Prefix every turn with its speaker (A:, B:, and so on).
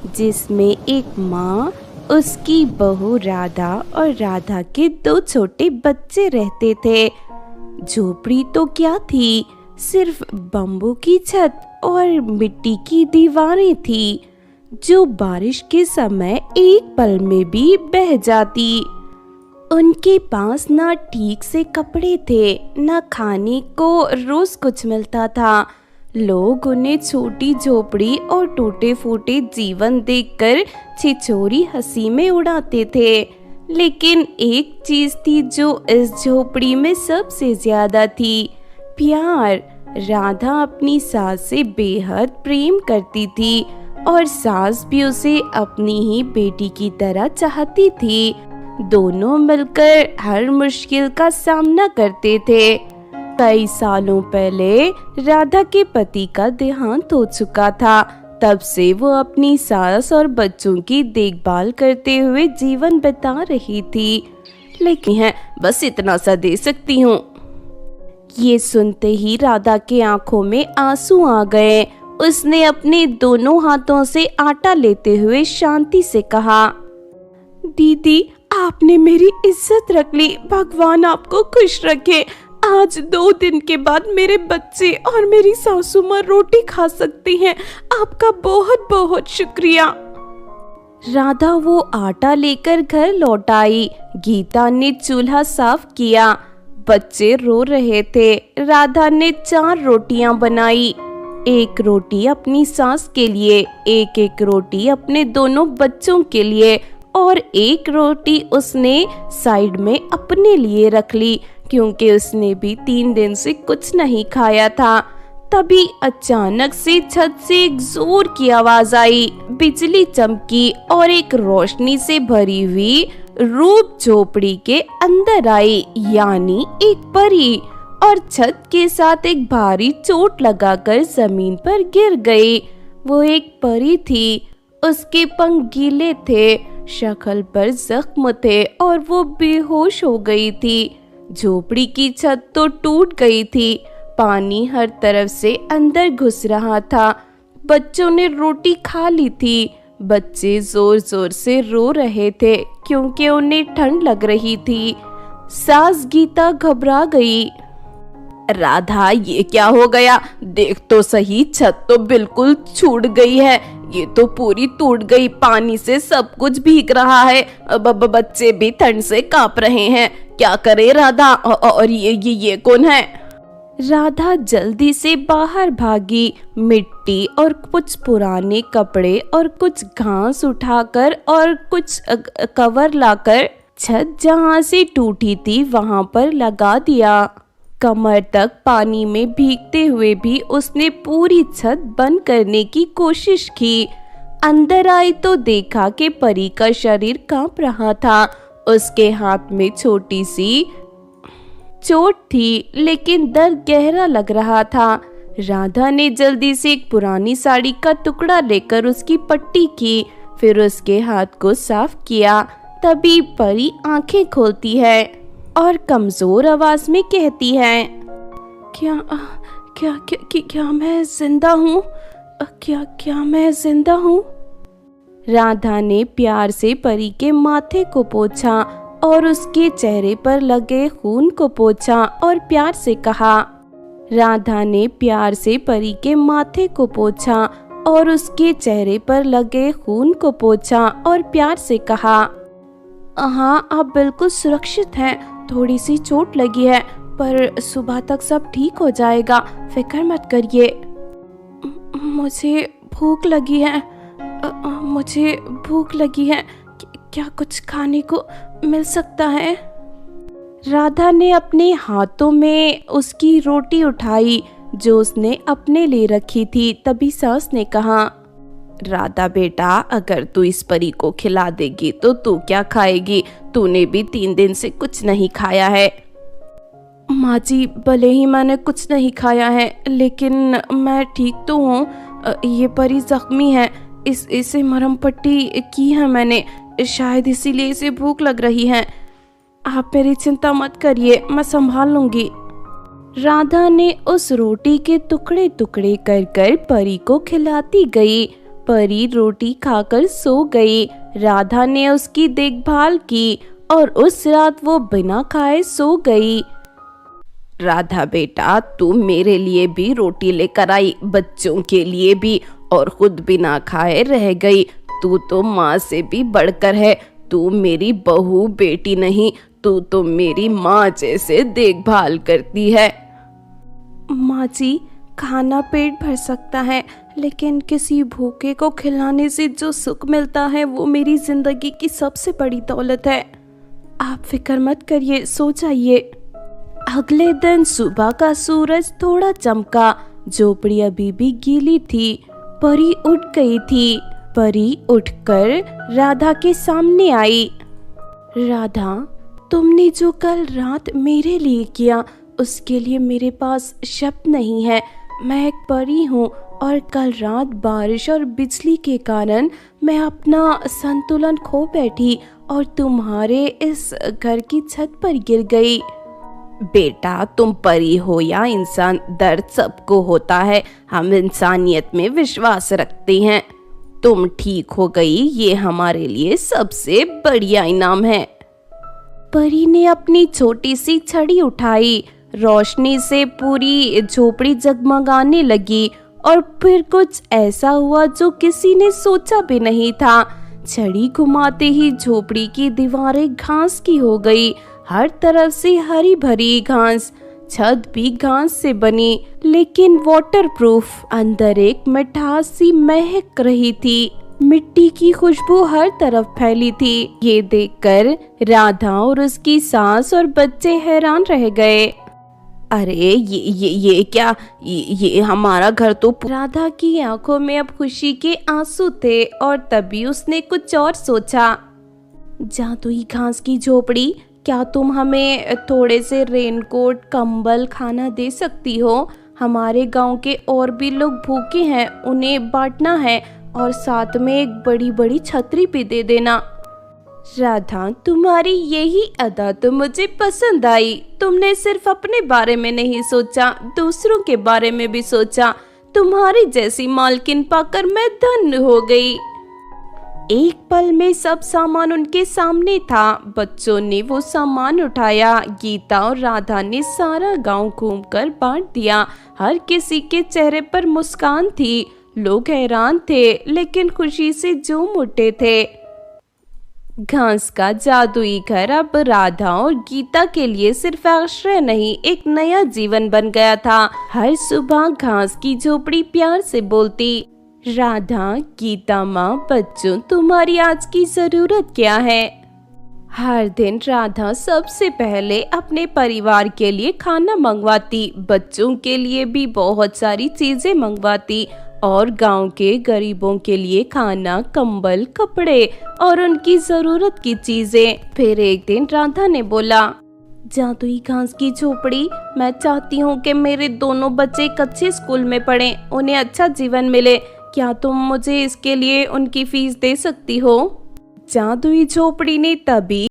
A: जिसमें एक माँ, उसकी बहू राधा और राधा के 2 छोटे बच्चे रहते थे। झोपड़ी तो क्या थी, सिर्फ बम्बू की छत और मिट्टी की दीवारें थी, जो बारिश के समय एक पल में भी बह जाती। उनके पास ना ठीक से कपड़े थे, ना खाने को रोज कुछ मिलता था। लोग उन्हें छोटी झोपड़ी और टूटे फूटे जीवन देखकर छिछोरी हंसी में उड़ाते थे। लेकिन एक चीज थी जो इस झोपड़ी में सबसे ज्यादा थी, प्यार। राधा अपनी सास से बेहद प्रेम करती थी और सास भी उसे अपनी ही बेटी की तरह चाहती थी। दोनों मिलकर हर मुश्किल का सामना करते थे। कई सालों पहले राधा के पति का देहांत हो चुका था। तब से वो अपनी सास और बच्चों की देखभाल करते हुए जीवन बिता रही थी। लेकिन है, बस इतना सा दे सकती हूँ। ये सुनते ही राधा के आंखों में आंसू आ गए। उसने अपने दोनों हाथों से आटा लेते हुए शांति से कहा, दीदी, आपने मेरी इज्जत रख ली। भगवान आपको खुश रखे। आज 2 दिन के बाद मेरे बच्चे और मेरी सासू माँ रोटी खा सकती हैं। आपका बहुत बहुत शुक्रिया। राधा वो आटा लेकर घर लौट आई। गीता ने चूल्हा साफ किया। बच्चे रो रहे थे। राधा ने 4 रोटियां बनाई। 1 रोटी अपनी सास के लिए, एक रोटी अपने दोनों बच्चों के लिए और 1 रोटी उसने साइड में अपने लिए रख ली, क्योंकि उसने भी 3 दिन से कुछ नहीं खाया था। तभी अचानक से छत से एक जोर की आवाज आई। बिजली चमकी और एक रोशनी से भरी हुई रूप झोपड़ी के अंदर आई, यानी एक परी, और छत के साथ एक भारी चोट लगाकर जमीन पर गिर गई। वो एक परी थी। उसके पंख गीले थे, शक्ल पर जख्म थे और वो बेहोश हो गई थी। झोपड़ी की छत तो टूट गई थी। पानी हर तरफ से अंदर घुस रहा था। बच्चों ने रोटी खा ली थी। बच्चे जोर जोर से रो रहे थे क्योंकि उन्हें ठंड लग रही थी। सास गीता घबरा गई। राधा, ये क्या हो गया? देख तो सही, छत तो बिल्कुल छूट गई है। ये तो पूरी टूट गई। पानी से सब कुछ भीग रहा है। बच्चे भी ठंड से कांप रहे हैं। क्या करे राधा? और ये कौन है? राधा जल्दी से बाहर भागी। मिट्टी और कुछ पुराने कपड़े और कुछ घास उठाकर और कुछ कवर लाकर छत जहाँ से टूटी थी वहां पर लगा दिया। कमर तक पानी में भीगते हुए भी उसने पूरी छत बंद करने की कोशिश की। अंदर आई तो देखा कि परी का शरीर कांप रहा था। उसके हाथ में छोटी सी चोट थी, लेकिन दर्द गहरा लग रहा था। राधा ने जल्दी से एक पुरानी साड़ी का टुकड़ा लेकर उसकी पट्टी की, फिर उसके हाथ को साफ किया। तभी परी आंखें खोलती है और कमजोर आवाज में कहती है, क्या मैं जिंदा हूँ? क्या मैं जिंदा हूँ? राधा ने प्यार से परी के माथे को पोंछा और उसके चेहरे पर लगे खून को पोंछा और प्यार से कहा। राधा ने प्यार से परी के माथे को पोंछा और उसके चेहरे पर लगे खून को पोंछा और प्यार से कहा, हाँ, आप बिल्कुल सुरक्षित हैं। थोड़ी सी चोट लगी है, पर सुबह तक सब ठीक हो जाएगा। फिक्र मत करिए। मुझे भूख लगी है। मुझे भूख लगी है। क्या कुछ खाने को मिल सकता है? राधा ने अपने हाथों में उसकी रोटी उठाई जो उसने अपने लिए रखी थी। तभी सास ने कहा, राधा बेटा, अगर तू इस परी को खिला देगी तो तू क्या खाएगी? तूने भी 3 दिन से कुछ नहीं खाया है। माँ जी, भले ही मैंने कुछ नहीं खाया है, लेकिन मैं ठीक तो हूँ। ये परी जख्मी है। इसे मरहम पट्टी की है मैंने। शायद इसीलिए इसे भूख लग रही है। आप मेरी चिंता मत करिए, मैं संभाल लूंगी। राधा ने उस रोटी के टुकड़े टुकड़े कर कर परी को खिलाती गई। परी रोटी खाकर सो गई। राधा ने उसकी देखभाल की और उस रात वो बिना खाए सो गई। राधा बेटा, तू मेरे लिए भी रोटी लेकर आई, बच्चों के लिए भी, और खुद बिना खाए रह गई। तू तो माँ से भी बढ़कर है। तू मेरी बहू बेटी नहीं, तू तो मेरी माँ जैसे देखभाल करती है। माँ जी, खाना पेट भर सकता है, लेकिन किसी भूखे को खिलाने से जो सुख मिलता है वो मेरी जिंदगी की सबसे बड़ी दौलत है। आप फिक्र मत करिए, सो जाइए। अगले दिन सुबह का सूरज थोड़ा चमका। झोपड़ी अभी भी गीली थी। परी उठ गई थी। परी उठकर राधा के सामने आई। राधा, तुमने जो कल रात मेरे लिए किया उसके लिए मेरे पास शब्द नहीं है। मैं एक परी हूँ और कल रात बारिश और बिजली के कारण मैं अपना संतुलन खो बैठी और तुम्हारे इस घर की छत पर गिर गई। बेटा, तुम परी हो या इंसान, दर्द सबको होता है। हम इंसानियत में विश्वास रखते हैं। तुम ठीक हो गई, ये हमारे लिए सबसे बढ़िया इनाम है। परी ने अपनी छोटी सी छड़ी उठाई। रोशनी से पूरी झोपड़ी जगमगाने लगी और फिर कुछ ऐसा हुआ जो किसी ने सोचा भी नहीं था। छड़ी घुमाते ही झोपड़ी की दीवारें घास की हो गई। हर तरफ से हरी भरी घास। छत भी घास से बनी, लेकिन वाटरप्रूफ। अंदर एक मिठास सी महक रही थी। मिट्टी की खुशबू हर तरफ फैली थी। ये देखकर राधा और उसकी सास और बच्चे हैरान रह गए। अरे ये क्या, ये हमारा घर तो। राधा की आंखों में अब खुशी के आंसू थे और तभी उसने कुछ और सोचा। जादुई घास की झोपड़ी, क्या तुम हमें थोड़े से रेनकोट, कंबल, खाना दे सकती हो? हमारे गांव के और भी लोग भूखे हैं, उन्हें बांटना है, और साथ में एक बड़ी बड़ी छतरी भी दे देना। राधा, तुम्हारी यही अदा तो मुझे पसंद आई। तुमने सिर्फ अपने बारे में नहीं सोचा, दूसरों के बारे में भी सोचा। तुम्हारी जैसी मालकिन पाकर मैं धन्य हो गई। एक पल में सब सामान उनके सामने था। बच्चों ने वो सामान उठाया। गीता और राधा ने सारा गांव घूमकर बांट दिया। हर किसी के चेहरे पर मुस्कान थी। लोग हैरान थे, लेकिन खुशी से झूम उठे थे। घास का जादुई घर अब राधा और गीता के लिए सिर्फ आश्रय नहीं, एक नया जीवन बन गया था। हर सुबह घास की झोपड़ी प्यार से बोलती, राधा, गीता माँ, बच्चों, तुम्हारी आज की जरूरत क्या है? हर दिन राधा सबसे पहले अपने परिवार के लिए खाना मंगवाती, बच्चों के लिए भी बहुत सारी चीजें मंगवाती और गांव के गरीबों के लिए खाना, कंबल, कपड़े और उनकी जरूरत की चीजें। फिर एक दिन राधा ने बोला, जादुई घास की झोपड़ी, मैं चाहती हूँ कि मेरे दोनों बच्चे एक अच्छे स्कूल में पढ़ें, उन्हें अच्छा जीवन मिले। क्या तुम मुझे इसके लिए उनकी फीस दे सकती हो? जादुई झोपड़ी ने तभी